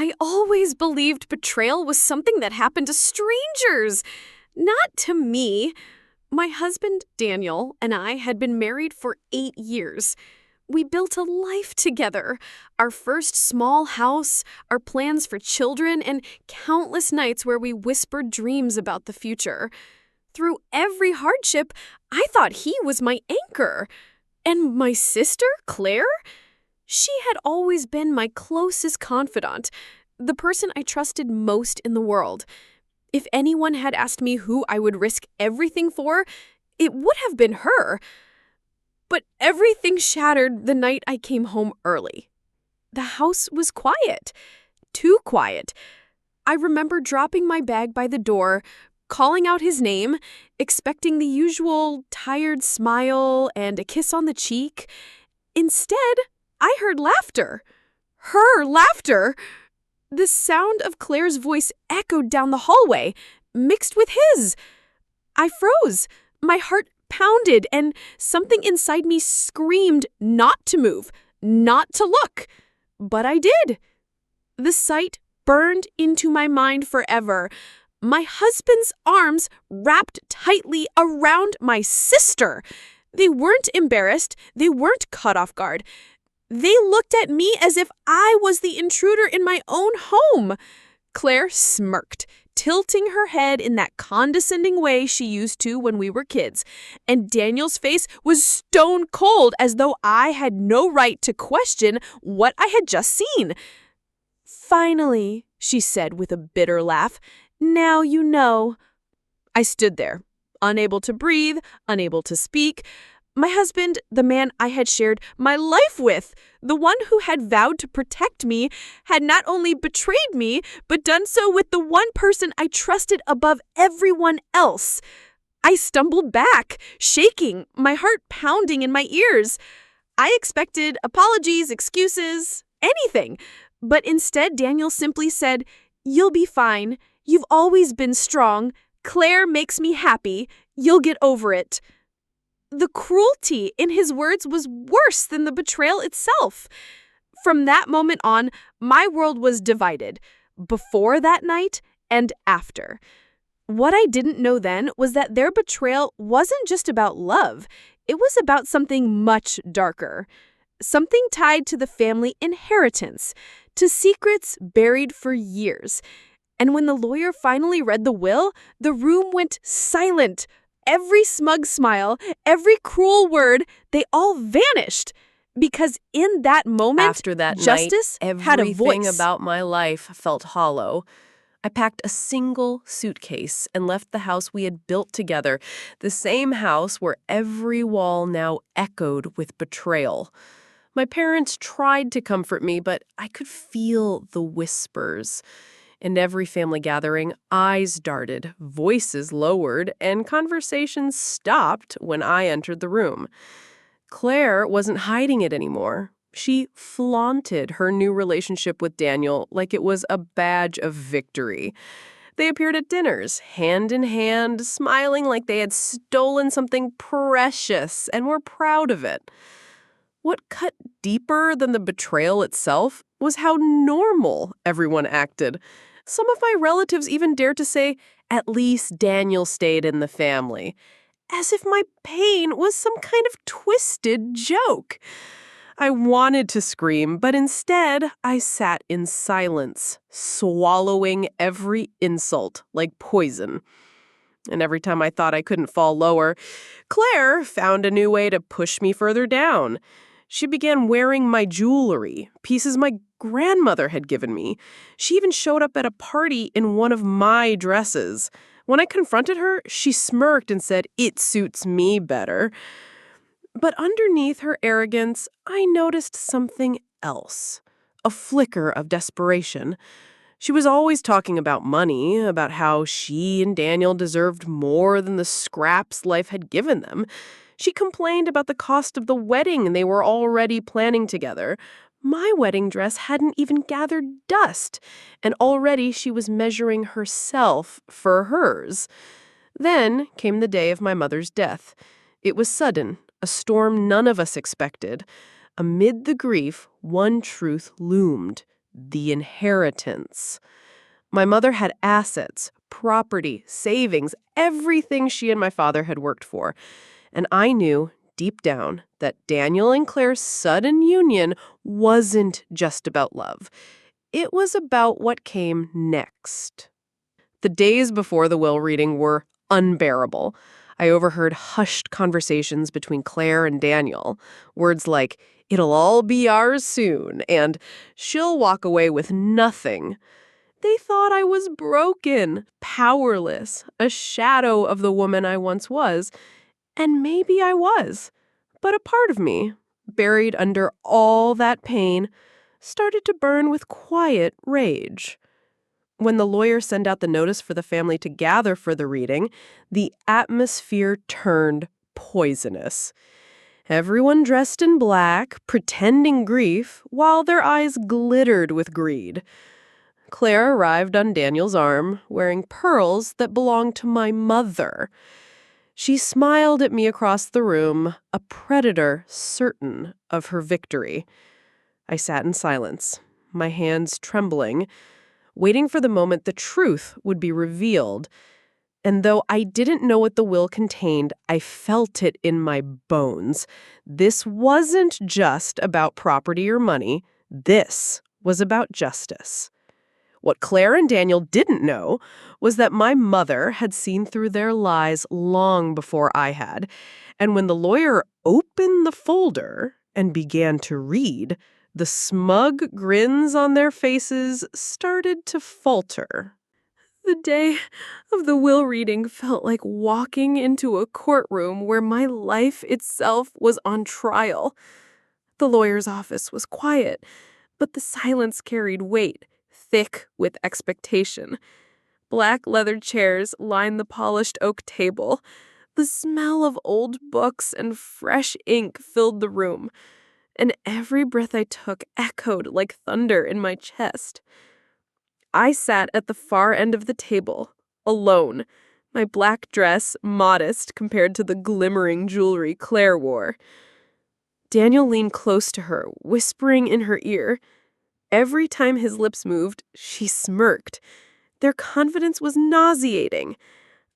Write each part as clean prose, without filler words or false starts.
I always believed betrayal was something that happened to strangers, not to me. My husband, Daniel, and I had been married for 8 years. We built a life together. Our first small house, our plans for children, and countless nights where we whispered dreams about the future. Through every hardship, I thought he was my anchor. And my sister, Claire? She had always been my closest confidant, the person I trusted most in the world. If anyone had asked me who I would risk everything for, it would have been her. But everything shattered the night I came home early. The house was quiet. Too quiet. I remember dropping my bag by the door, calling out his name, expecting the usual tired smile and a kiss on the cheek. Instead, I heard laughter. Her laughter. The sound of Claire's voice echoed down the hallway, mixed with his. I froze. My heart pounded, and something inside me screamed not to move, not to look. But I did. The sight burned into my mind forever. My husband's arms wrapped tightly around my sister. They weren't embarrassed. They weren't caught off guard. They looked at me as if I was the intruder in my own home. Claire smirked, tilting her head in that condescending way she used to when we were kids, and Daniel's face was stone cold, as though I had no right to question what I had just seen. "Finally," she said with a bitter laugh, "now you know." I stood there, unable to breathe, unable to speak. My husband, the man I had shared my life with, the one who had vowed to protect me, had not only betrayed me, but done so with the one person I trusted above everyone else. I stumbled back, shaking, my heart pounding in my ears. I expected apologies, excuses, anything. But instead, Daniel simply said, "You'll be fine. You've always been strong. Claire makes me happy. You'll get over it." The cruelty in his words was worse than the betrayal itself. From that moment on, my world was divided, before that night and after. What I didn't know then was that their betrayal wasn't just about love. It was about something much darker. Something tied to the family inheritance, to secrets buried for years. And when the lawyer finally read the will, the room went silent. Every smug smile, every cruel word, they all vanished. Because in that moment, after that justice night, had a voice. everything about my life felt hollow. I packed a single suitcase and left the house we had built together, the same house where every wall now echoed with betrayal. My parents tried to comfort me, but I could feel the whispers. In every family gathering, eyes darted, voices lowered, and conversations stopped when I entered the room. Claire wasn't hiding it anymore. She flaunted her new relationship with Daniel like it was a badge of victory. They appeared at dinners, hand in hand, smiling like they had stolen something precious and were proud of it. What cut deeper than the betrayal itself was how normal everyone acted. Some of my relatives even dared to say, "At least Daniel stayed in the family," as if my pain was some kind of twisted joke. I wanted to scream, but instead I sat in silence, swallowing every insult like poison. And every time I thought I couldn't fall lower, Claire found a new way to push me further down. She began wearing my jewelry, pieces my grandmother had given me. She even showed up at a party in one of my dresses. When I confronted her, she smirked and said, "It suits me better." But underneath her arrogance, I noticed something else, a flicker of desperation. She was always talking about money, about how she and Daniel deserved more than the scraps life had given them. She complained about the cost of the wedding they were already planning together. My wedding dress hadn't even gathered dust, and already she was measuring herself for hers. Then came the day of my mother's death. It was sudden, a storm none of us expected. Amid the grief, one truth loomed. the inheritance. My mother had assets, property, savings, everything she and my father had worked for. And I knew, deep down, that Daniel and Claire's sudden union wasn't just about love. It was about what came next. The days before the will reading were unbearable. I overheard hushed conversations between Claire and Daniel. Words like, "It'll all be ours soon," and "she'll walk away with nothing." They thought I was broken, powerless, a shadow of the woman I once was. And maybe I was. But a part of me, buried under all that pain, started to burn with quiet rage. When the lawyer sent out the notice for the family to gather for the reading, the atmosphere turned poisonous. Everyone dressed in black, pretending grief, while their eyes glittered with greed. Claire arrived on Daniel's arm, wearing pearls that belonged to my mother. She smiled at me across the room, a predator certain of her victory. I sat in silence, my hands trembling, waiting for the moment the truth would be revealed. And though I didn't know what the will contained, I felt it in my bones. This wasn't just about property or money. This was about justice. What Claire and Daniel didn't know was that my mother had seen through their lies long before I had. And when the lawyer opened the folder and began to read, the smug grins on their faces started to falter. The day of the will reading felt like walking into a courtroom where my life itself was on trial. The lawyer's office was quiet, but the silence carried weight, thick with expectation. Black leather chairs lined the polished oak table. The smell of old books and fresh ink filled the room, and every breath I took echoed like thunder in my chest. I sat at the far end of the table, alone, my black dress modest compared to the glimmering jewelry Claire wore. Daniel leaned close to her, whispering in her ear. Every time his lips moved, she smirked. Their confidence was nauseating.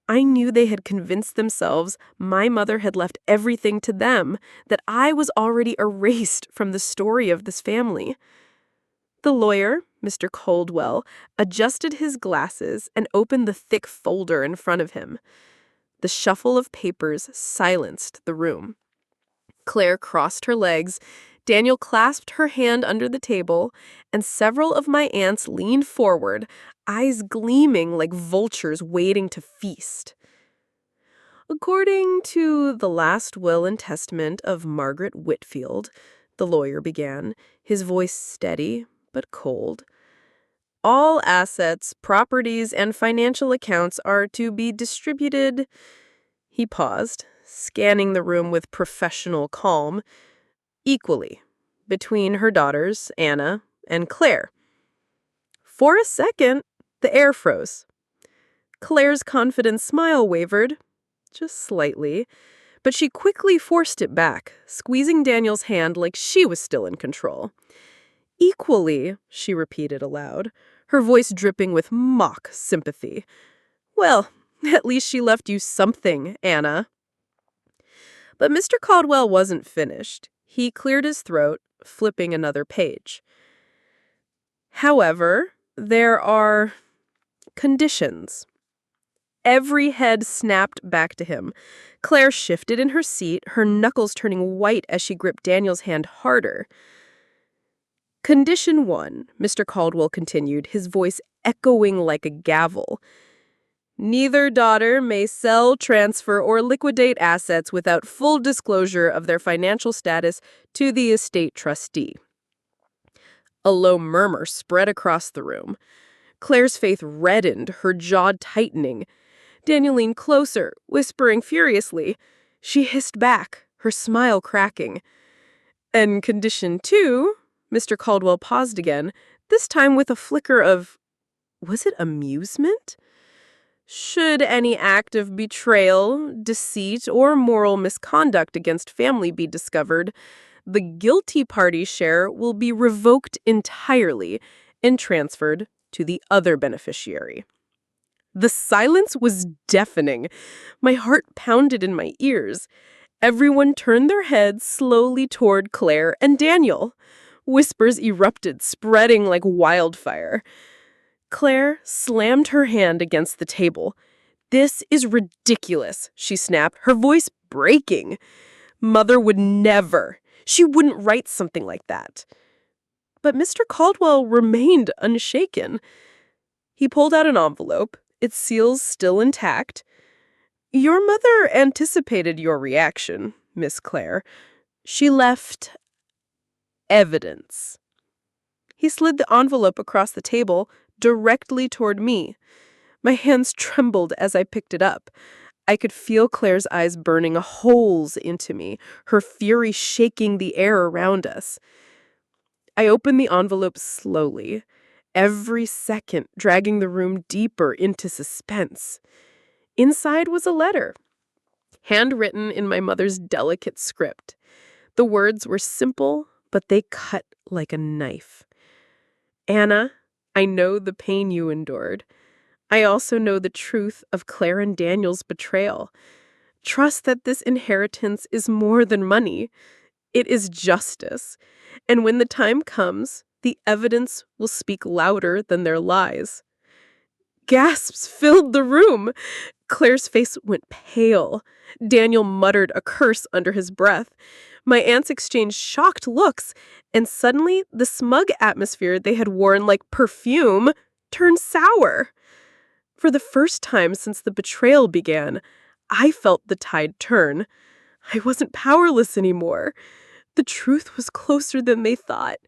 I knew they had convinced themselves my mother had left everything to them, that I was already erased from the story of this family. The lawyer, Mr. Caldwell, adjusted his glasses and opened the thick folder in front of him. The shuffle of papers silenced the room. Claire crossed her legs, Daniel clasped her hand under the table, and several of my aunts leaned forward, eyes gleaming like vultures waiting to feast. According to the last will and testament of Margaret Whitfield, the lawyer began, his voice steady but cold, all assets, properties, and financial accounts are to be distributed. He paused, scanning the room with professional calm, equally between her daughters, Anna and Claire. For a second, the air froze. Claire's confident smile wavered, just slightly, but she quickly forced it back, squeezing Daniel's hand like she was still in control. Equally, she repeated aloud, her voice dripping with mock sympathy. Well, at least she left you something, Anna. But Mr. Caldwell wasn't finished. He cleared his throat, flipping another page. However, there are conditions. Every head snapped back to him. Claire shifted in her seat, her knuckles turning white as she gripped Daniel's hand harder. Condition 1, Mr. Caldwell continued, his voice echoing like a gavel. Neither daughter may sell, transfer, or liquidate assets without full disclosure of their financial status to the estate trustee. A low murmur spread across the room. Claire's face reddened, her jaw tightening. Daniel leaned closer, whispering furiously. She hissed back, her smile cracking. And condition 2, Mr. Caldwell paused again, this time with a flicker of, was it amusement? Should any act of betrayal, deceit, or moral misconduct against family be discovered, the guilty party's share will be revoked entirely, and transferred to the other beneficiary. The silence was deafening. My heart pounded in my ears. Everyone turned their heads slowly toward Claire and Daniel. Whispers erupted, spreading like wildfire. Claire slammed her hand against the table. "This is ridiculous," she snapped, her voice breaking. "Mother would never. She wouldn't write something like that." But Mr. Caldwell remained unshaken. He pulled out an envelope, its seals still intact. "Your mother anticipated your reaction, Miss Clare. She left evidence." He slid the envelope across the table, directly toward me. My hands trembled as I picked it up. I could feel Claire's eyes burning holes into me, her fury shaking the air around us. I opened the envelope slowly, every second dragging the room deeper into suspense. Inside was a letter, handwritten in my mother's delicate script. The words were simple, but they cut like a knife. "Anna, I know the pain you endured. I also know the truth of Claire and Daniel's betrayal. Trust that this inheritance is more than money. It is justice. And when the time comes, the evidence will speak louder than their lies." Gasps filled the room. Claire's face went pale. Daniel muttered a curse under his breath. My aunts exchanged shocked looks, and suddenly the smug atmosphere they had worn like perfume turned sour. For the first time since the betrayal began, I felt the tide turn. I wasn't powerless anymore. The truth was closer than they thought,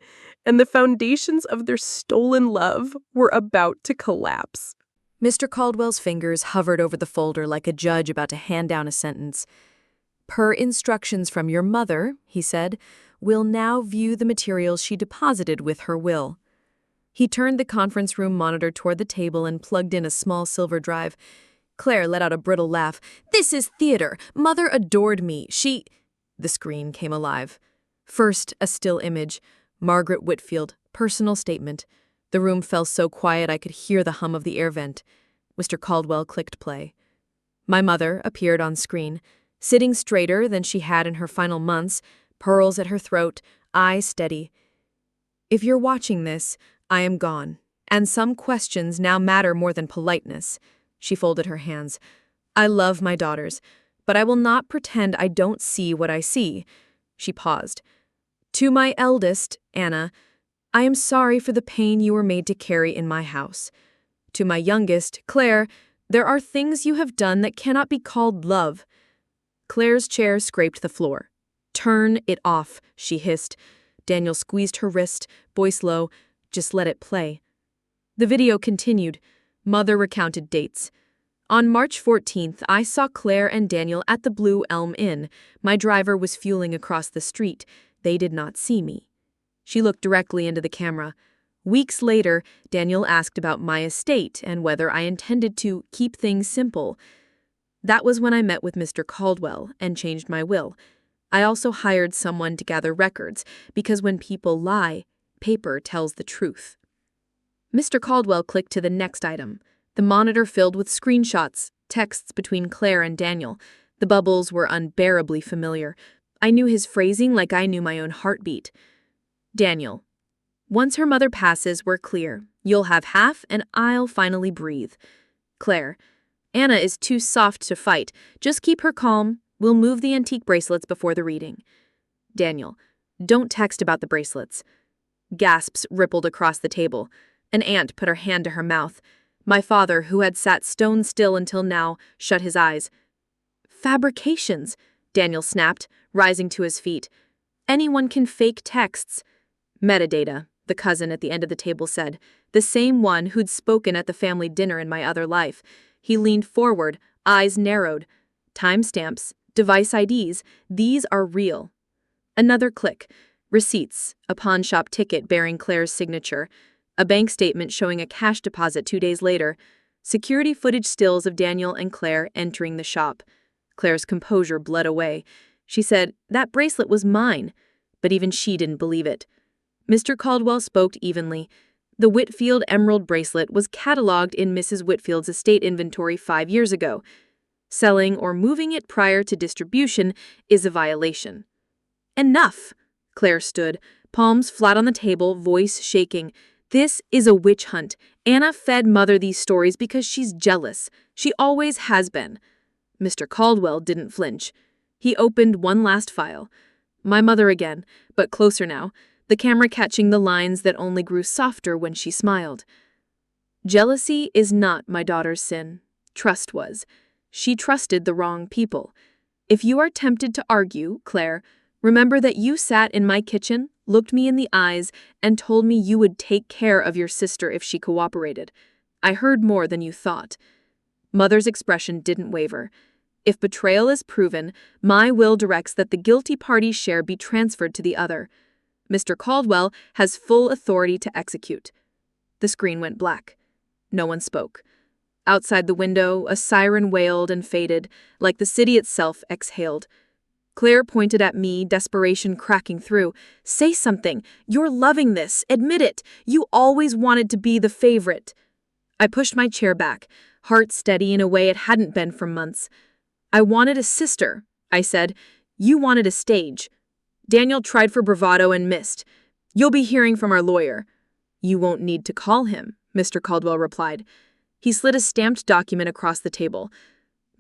and the foundations of their stolen love were about to collapse. Mr. Caldwell's fingers hovered over the folder like a judge about to hand down a sentence. "Per instructions from your mother," he said, "we'll now view the materials she deposited with her will." He turned the conference room monitor toward the table and plugged in a small silver drive. Claire let out a brittle laugh. "This is theater. Mother adored me. She—" The screen came alive. First, a still image. Margaret Whitfield, personal statement. The room fell so quiet I could hear the hum of the air vent. Mr. Caldwell clicked play. My mother appeared on screen, sitting straighter than she had in her final months, pearls at her throat, eyes steady. "If you're watching this, I am gone, and some questions now matter more than politeness." She folded her hands. "I love my daughters, but I will not pretend I don't see what I see." She paused. "To my eldest, Anna, I am sorry for the pain you were made to carry in my house. To my youngest, Claire, there are things you have done that cannot be called love." Claire's chair scraped the floor. "Turn it off," she hissed. Daniel squeezed her wrist, voice low. "Just let it play." The video continued. Mother recounted dates. "On March 14th, I saw Claire and Daniel at the Blue Elm Inn. My driver was fueling across the street. They did not see me." She looked directly into the camera. "Weeks later, Daniel asked about my estate and whether I intended to keep things simple. That was when I met with Mr. Caldwell and changed my will. I also hired someone to gather records, because when people lie, paper tells the truth." Mr. Caldwell clicked to the next item. The monitor filled with screenshots, texts between Claire and Daniel. The bubbles were unbearably familiar. I knew his phrasing like I knew my own heartbeat. "Daniel, once her mother passes, we're clear. You'll have half, and I'll finally breathe." Claire, "Anna is too soft to fight. Just keep her calm. We'll move the antique bracelets before the reading." Daniel, "Don't text about the bracelets." Gasps rippled across the table. An aunt put her hand to her mouth. My father, who had sat stone still until now, shut his eyes. "Fabrications," Daniel snapped, rising to his feet. "Anyone can fake texts." "Metadata," the cousin at the end of the table said, the same one who'd spoken at the family dinner in my other life. He leaned forward, eyes narrowed. "Timestamps, device IDs, these are real." Another click. Receipts, a pawn shop ticket bearing Claire's signature, a bank statement showing a cash deposit 2 days later, security footage stills of Daniel and Claire entering the shop. Claire's composure bled away. She said, "That bracelet was mine," but even she didn't believe it. Mr. Caldwell spoke evenly. The Whitfield emerald bracelet was cataloged in Mrs. Whitfield's estate inventory 5 years ago. Selling or moving it prior to distribution is a violation. Enough! Claire stood, palms flat on the table, voice shaking. This is a witch hunt. Anna fed Mother these stories because she's jealous. She always has been. Mr. Caldwell didn't flinch. He opened one last file. My mother again, but closer now, the camera catching the lines that only grew softer when she smiled. Jealousy is not my daughter's sin. Trust was. She trusted the wrong people. If you are tempted to argue, Claire, remember that you sat in my kitchen, looked me in the eyes, and told me you would take care of your sister if she cooperated. I heard more than you thought. Mother's expression didn't waver. If betrayal is proven, my will directs that the guilty party's share be transferred to the other. Mr. Caldwell has full authority to execute. The screen went black. No one spoke. Outside the window, a siren wailed and faded, like the city itself exhaled. Claire pointed at me, desperation cracking through. Say something. You're loving this. Admit it. You always wanted to be the favorite. I pushed my chair back, heart steady in a way it hadn't been for months. I wanted a sister, I said. You wanted a stage. Daniel tried for bravado and missed. You'll be hearing from our lawyer. You won't need to call him, Mr. Caldwell replied. He slid a stamped document across the table.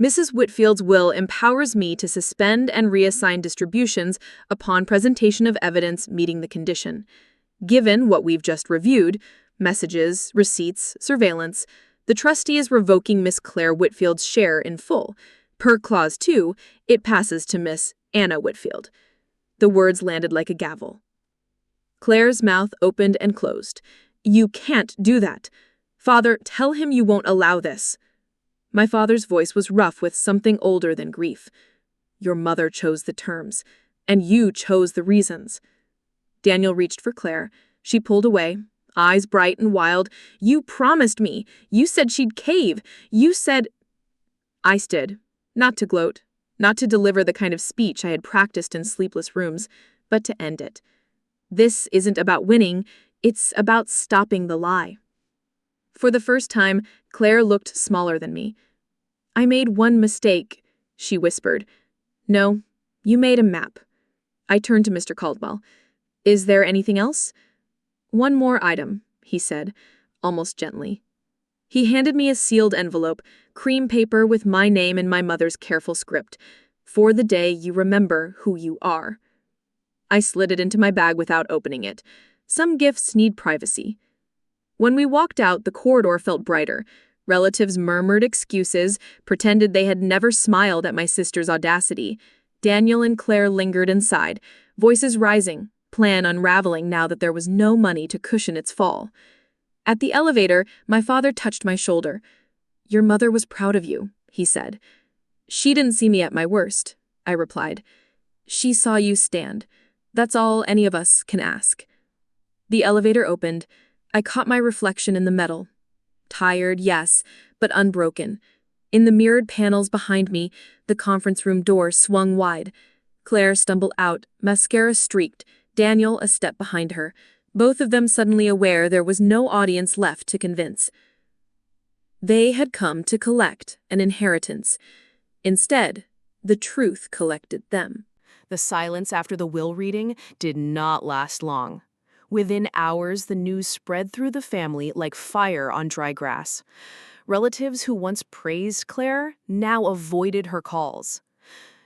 Mrs. Whitfield's will empowers me to suspend and reassign distributions upon presentation of evidence meeting the condition. Given what we've just reviewed, messages, receipts, surveillance, the trustee is revoking Miss Claire Whitfield's share in full. Per Clause 2, it passes to Miss Anna Whitfield. The words landed like a gavel. Claire's mouth opened and closed. You can't do that. Father, tell him you won't allow this. My father's voice was rough with something older than grief. Your mother chose the terms, and you chose the reasons. Daniel reached for Claire. She pulled away, eyes bright and wild. You promised me. You said she'd cave. You said... I stood, not to gloat, not to deliver the kind of speech I had practiced in sleepless rooms, but to end it. This isn't about winning, it's about stopping the lie. For the first time, Claire looked smaller than me. I made one mistake, she whispered. No, you made a map. I turned to Mr. Caldwell. Is there anything else? One more item, he said, almost gently. He handed me a sealed envelope, cream paper with my name and my mother's careful script. For the day you remember who you are. I slid it into my bag without opening it. Some gifts need privacy. When we walked out, the corridor felt brighter. Relatives murmured excuses, pretended they had never smiled at my sister's audacity. Daniel and Claire lingered inside, voices rising, plan unraveling now that there was no money to cushion its fall. At the elevator, my father touched my shoulder. Your mother was proud of you, he said. She didn't see me at my worst, I replied. She saw you stand. That's all any of us can ask. The elevator opened. I caught my reflection in the metal. Tired, yes, but unbroken. In the mirrored panels behind me, the conference room door swung wide. Claire stumbled out, mascara streaked, Daniel a step behind her, both of them suddenly aware there was no audience left to convince. They had come to collect an inheritance. Instead, the truth collected them. The silence after the will reading did not last long. Within hours, the news spread through the family like fire on dry grass. Relatives who once praised Claire now avoided her calls.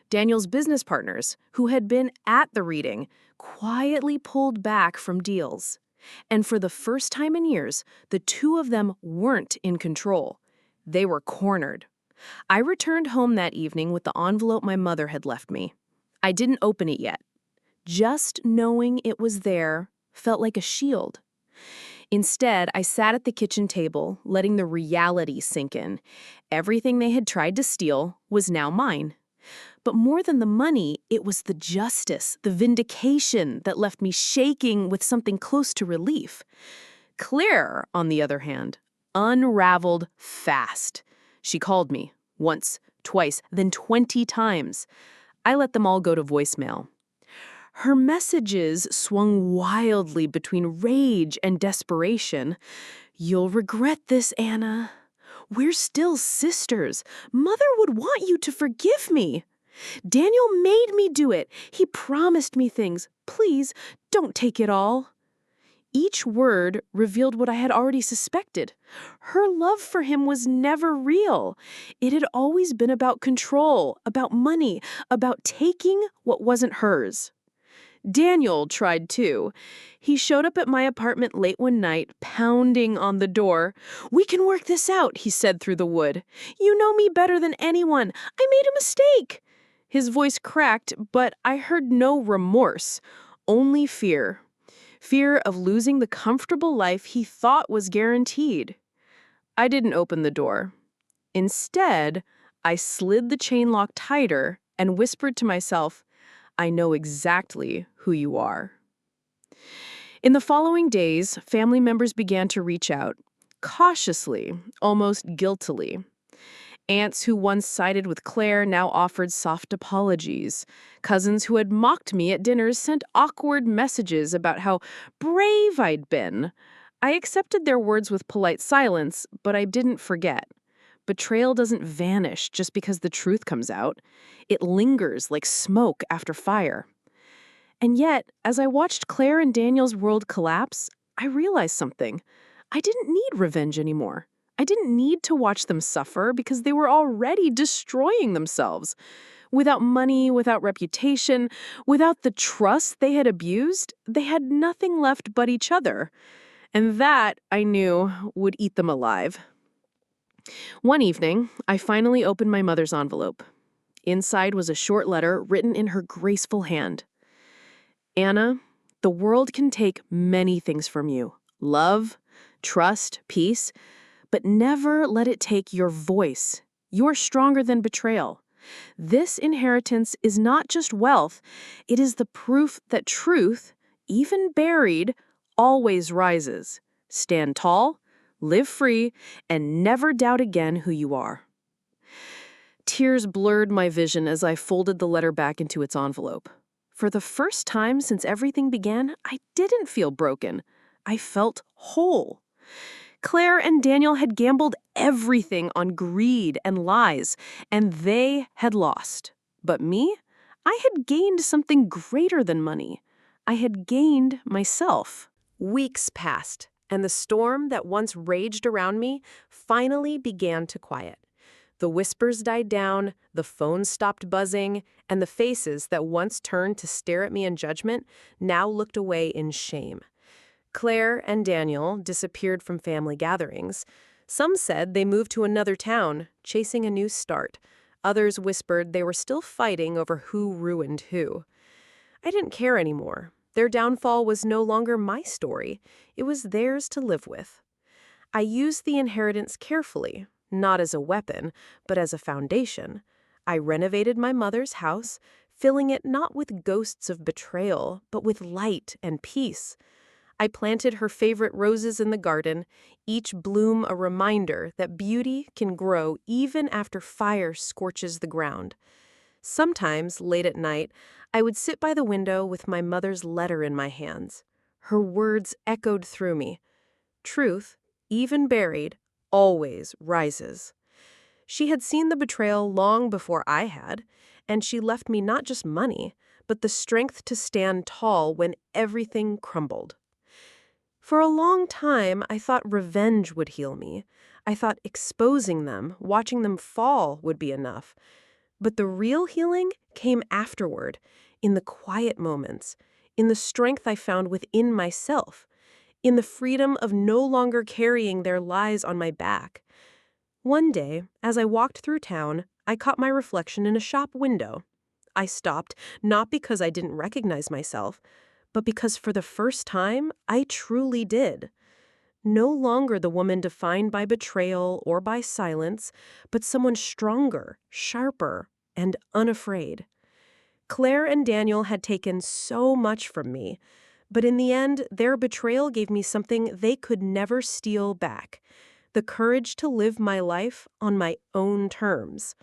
Daniel's business partners, who had been at the reading, quietly pulled back from deals. And for the first time in years, the two of them weren't in control. They were cornered. I returned home that evening with the envelope my mother had left me. I didn't open it yet. Just knowing it was there felt like a shield. Instead, I sat at the kitchen table, letting the reality sink in. Everything they had tried to steal was now mine. But more than the money, it was the justice, the vindication that left me shaking with something close to relief. Claire, on the other hand, unraveled fast. She called me, once, twice, then 20 times. I let them all go to voicemail. Her messages swung wildly between rage and desperation. "You'll regret this, Anna. We're still sisters. Mother would want you to forgive me. Daniel made me do it. He promised me things. Please, don't take it all." Each word revealed what I had already suspected. Her love for him was never real. It had always been about control, about money, about taking what wasn't hers. Daniel tried too. He showed up at my apartment late one night, pounding on the door. "We can work this out," he said through the wood. "You know me better than anyone. I made a mistake." His voice cracked, but I heard no remorse, only fear. Fear of losing the comfortable life he thought was guaranteed. I didn't open the door. Instead, I slid the chain lock tighter and whispered to myself, "I know exactly who you are." In the following days, family members began to reach out, cautiously, almost guiltily. Aunts who once sided with Claire now offered soft apologies. Cousins who had mocked me at dinners sent awkward messages about how brave I'd been. I accepted their words with polite silence, but I didn't forget. Betrayal doesn't vanish just because the truth comes out. It lingers like smoke after fire. And yet, as I watched Claire and Daniel's world collapse, I realized something. I didn't need revenge anymore. I didn't need to watch them suffer because they were already destroying themselves. Without money, without reputation, without the trust they had abused, they had nothing left but each other. And that, I knew, would eat them alive. One evening, I finally opened my mother's envelope. Inside was a short letter written in her graceful hand. "Anna, the world can take many things from you. Love, trust, peace. But never let it take your voice. You're stronger than betrayal. This inheritance is not just wealth, it is the proof that truth, even buried, always rises. Stand tall, live free, and never doubt again who you are." Tears blurred my vision as I folded the letter back into its envelope. For the first time since everything began, I didn't feel broken. I felt whole. Claire and Daniel had gambled everything on greed and lies, and they had lost. But me? I had gained something greater than money. I had gained myself. Weeks passed, and the storm that once raged around me finally began to quiet. The whispers died down, the phone stopped buzzing, and the faces that once turned to stare at me in judgment now looked away in shame. Claire and Daniel disappeared from family gatherings. Some said they moved to another town, chasing a new start. Others whispered they were still fighting over who ruined who. I didn't care anymore. Their downfall was no longer my story. It was theirs to live with. I used the inheritance carefully, not as a weapon, but as a foundation. I renovated my mother's house, filling it not with ghosts of betrayal, but with light and peace. I planted her favorite roses in the garden, each bloom a reminder that beauty can grow even after fire scorches the ground. Sometimes, late at night, I would sit by the window with my mother's letter in my hands. Her words echoed through me. Truth, even buried, always rises. She had seen the betrayal long before I had, and she left me not just money, but the strength to stand tall when everything crumbled. For a long time, I thought revenge would heal me. I thought exposing them, watching them fall, would be enough. But the real healing came afterward, in the quiet moments, in the strength I found within myself, in the freedom of no longer carrying their lies on my back. One day, as I walked through town, I caught my reflection in a shop window. I stopped, not because I didn't recognize myself, but because for the first time, I truly did. No longer the woman defined by betrayal or by silence, but someone stronger, sharper, and unafraid. Claire and Daniel had taken so much from me, but in the end, their betrayal gave me something they could never steal back: the courage to live my life on my own terms.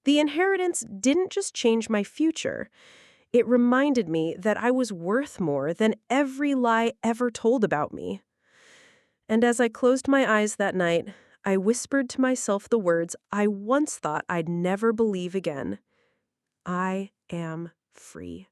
The inheritance didn't just change my future. It reminded me that I was worth more than every lie ever told about me. And as I closed my eyes that night, I whispered to myself the words I once thought I'd never believe again. I am free.